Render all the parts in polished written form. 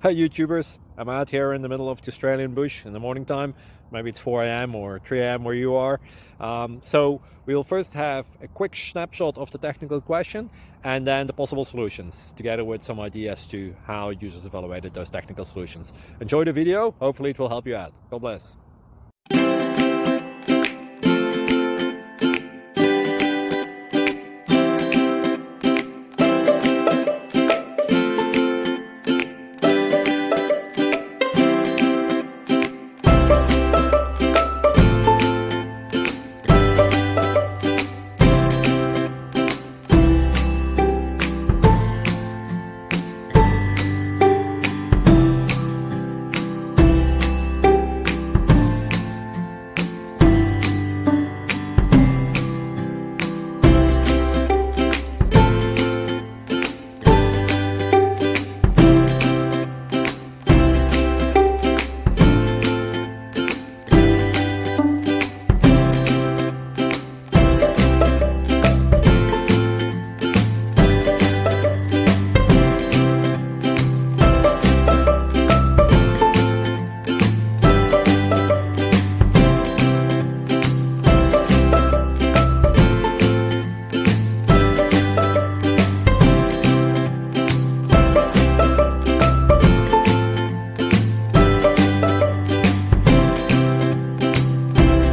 Hi YouTubers, I'm out here in the middle of the Australian bush in the morning time. Maybe it's 4 a.m. or 3 a.m. where you are. So we'll first have a quick snapshot of the technical question and then the possible solutions, together with some ideas to how users evaluated those technical solutions. Enjoy the video, hopefully it will help you out. God bless.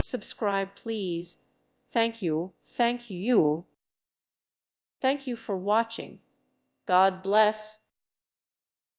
Subscribe, please. Thank you. Thank you. Thank you for watching. God bless.